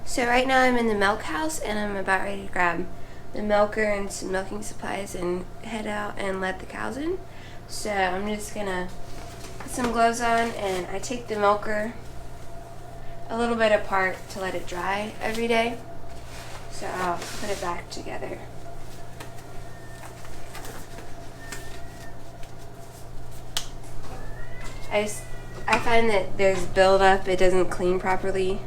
So right now I'm in the milk house and I'm about ready to grab the milker and some milking supplies and head out and let the cows in. So I'm just gonna put some gloves on, and I take the milker a little bit apart to let it dry every day. So I'll put it back together. I find that there's buildup, it doesn't clean properly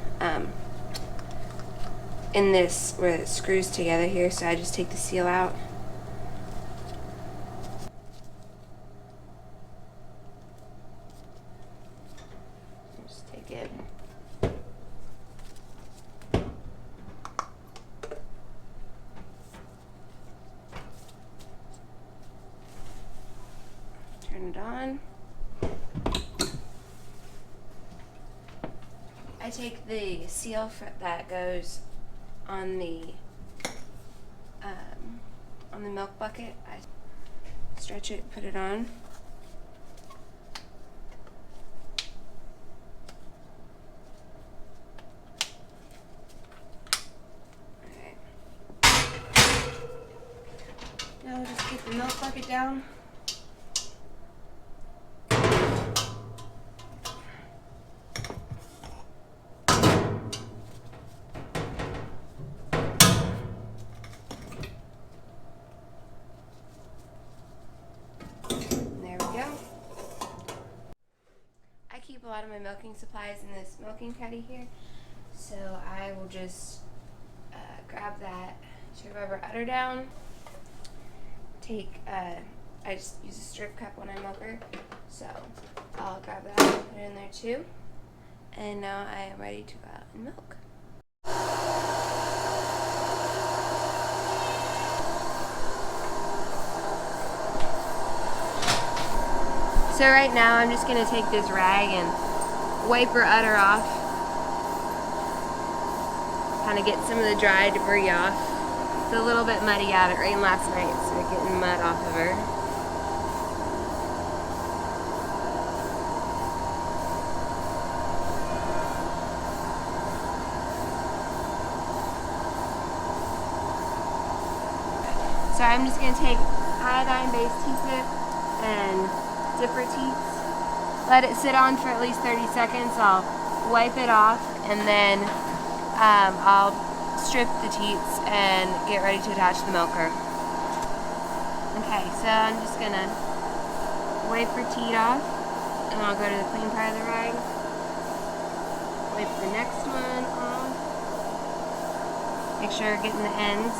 in this where it screws together here, so I just take the seal out. Just take it. Turn it on. I take the seal that goes on the milk bucket. I stretch it, put it on. Alright. Now we'll just get the milk bucket down. A lot of my milking supplies in this milking caddy here, so I will just grab that sugar rubber udder down. I just use a strip cup when I milk her, so I'll grab that and put it in there too. And now I am ready to go out and milk. So right now I'm just going to take this rag and wipe her udder off. Kind of get some of the dry debris off. It's a little bit muddy out. It rained last night, so we're getting mud off of her. So I'm just going to take iodine-based T-tip and zipper teats. Let it sit on for at least 30 seconds. I'll wipe it off, and then I'll strip the teats and get ready to attach the milker. Okay, so I'm just gonna wipe her teat off, and I'll go to the clean part of the rag. Wipe the next one off. Make sure you're getting the ends.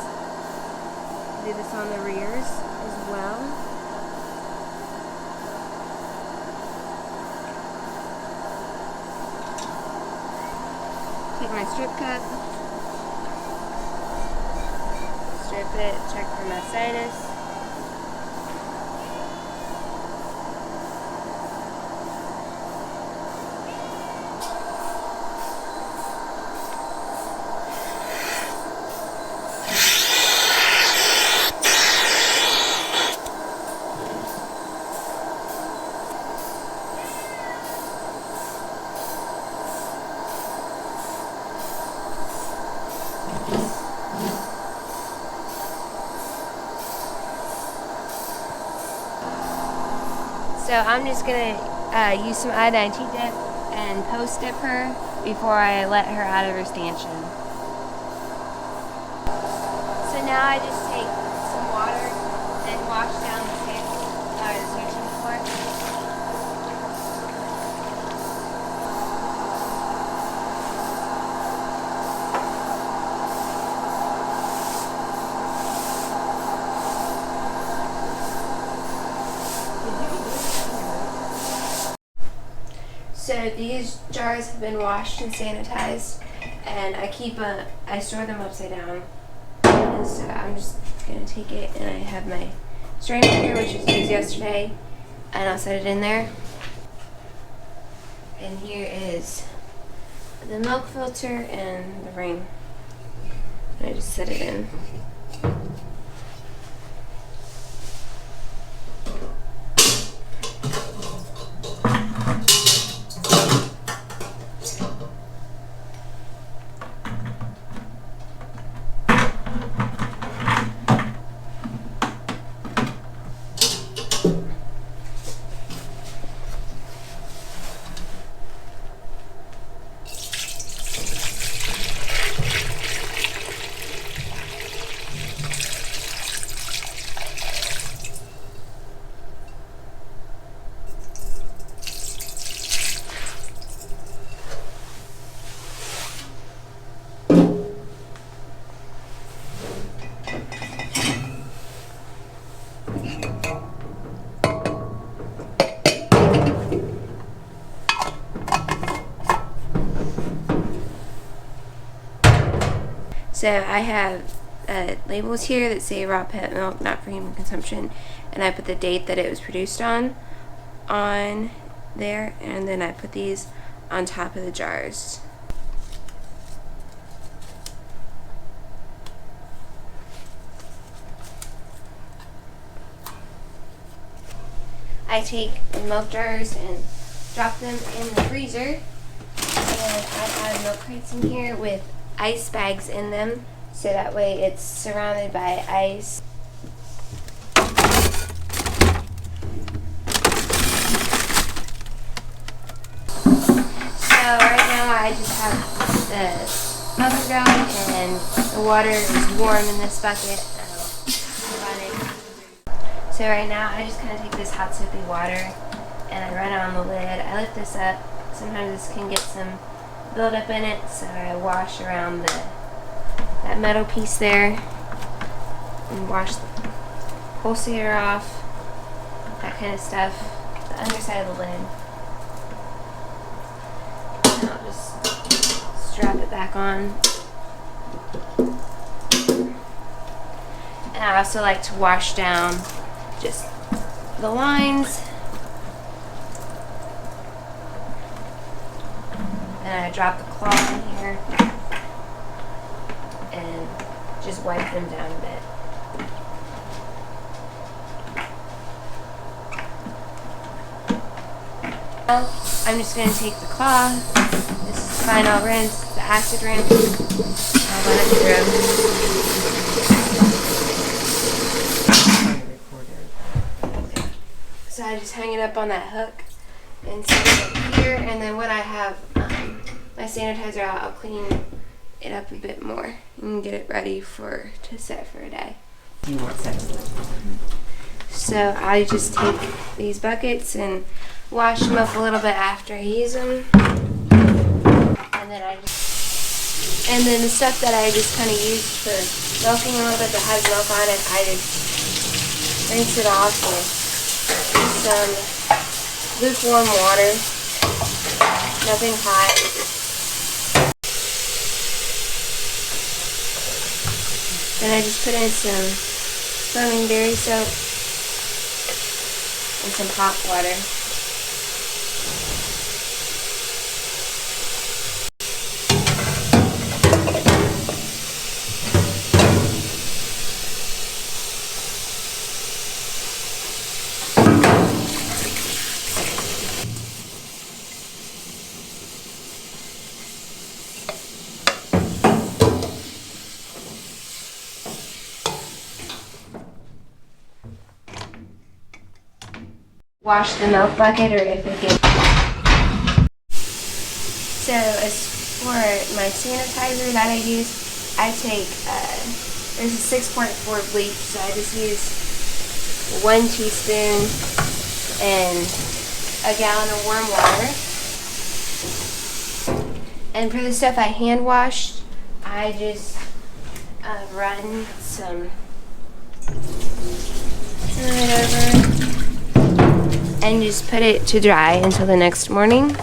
Do this on the rears as well. Take my strip cup, strip it, check for mastitis. So I'm just going to use some iodine T-dip and post-dip her before I let her out of her stanchion. So now I just take some water and wash down the stanchion floor. So these jars have been washed and sanitized, and I store them upside down. And so I'm just gonna take it, and I have my strainer here, which was used yesterday, and I'll set it in there. And here is the milk filter and the ring. And I just set it in. So I have labels here that say raw pet milk, not for human consumption, and I put the date that it was produced on there, and then I put these on top of the jars. I take the milk jars and drop them in the freezer, and I have milk crates in here with ice bags in them, so that way it's surrounded by ice. So right now I just have the milk going, and the water is warm in this bucket. So right now I just kind of take this hot soapy water and I run it on the lid. I lift this up. Sometimes this can get some buildup in it, so I wash around that metal piece there and wash the pulsator off, that kind of stuff, the underside of the lid. And I'll just strap it back on. And I also like to wash down just the lines, and I drop the cloth in here and just wipe them down a bit. Now I'm just going to take the cloth, this is the final rinse, the acid rinse, I'll run it through. So I just hang it up on that hook and set it up here, and then when I have my sanitizer out, I'll clean it up a bit more and get it ready to set for a day. So I just take these buckets and wash them up a little bit after I use them, and then the stuff that I just kind of used for milking a little bit that has milk on it, I just rinse it off with some lukewarm water, nothing hot. Then I just put in some foaming berry soap and some hot water. Wash the milk bucket, or if it gets... So as for my sanitizer that I use, I take, there's a 6.4 bleach, so I just use 1 teaspoon and a gallon of warm water. And for the stuff I hand washed, I just run some right over and just put it to dry until the next morning.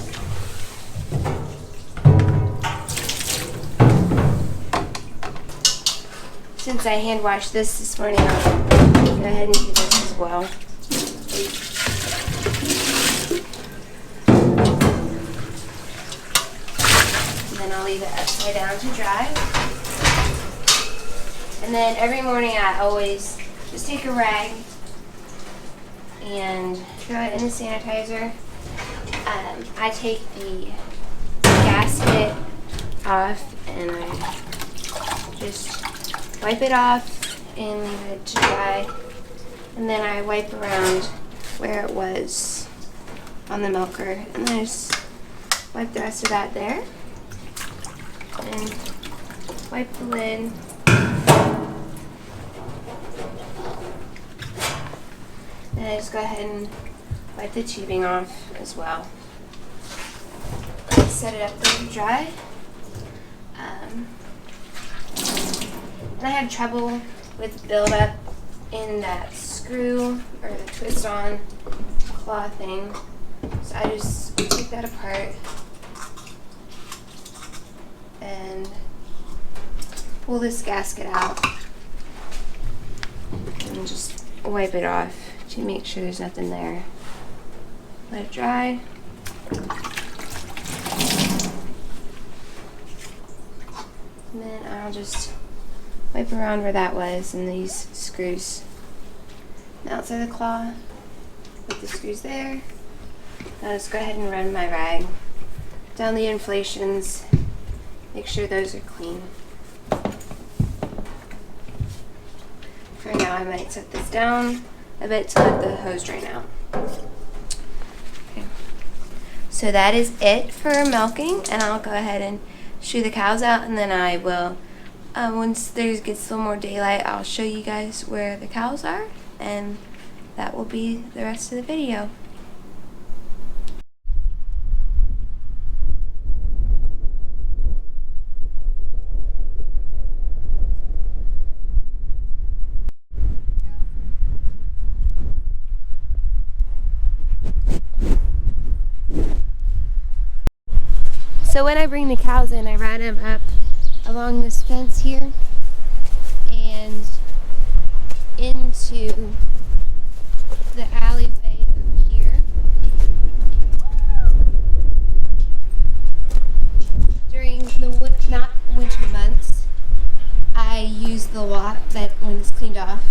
Since I hand washed this morning, I'll go ahead and do this as well. And then I'll leave it upside down to dry. And then every morning I always just take a rag and throw it in the sanitizer. I take the gasket off and I just wipe it off and leave it to dry. And then I wipe around where it was on the milker, and then I just wipe the rest of that there. And wipe the lid. And I just go ahead and wipe the tubing off as well. Set it up there to dry. And I have trouble with buildup in that screw or the twist on claw thing. So I just take that apart and pull this gasket out and just wipe it off to make sure there's nothing there. Let it dry. And then I'll just wipe around where that was and these screws. Now outside the claw, put the screws there. Now let's go ahead and run my rag down the inflations. Make sure those are clean. For now, I might set this down a bit to let the hose drain out. Okay. So that is it for milking, and I'll go ahead and shoo the cows out, and then I will, once there gets a little more daylight, I'll show you guys where the cows are, and that will be the rest of the video. So when I bring the cows in, I ride them up along this fence here and into the alleyway over here. During the not winter months, I use the lot that when it's cleaned off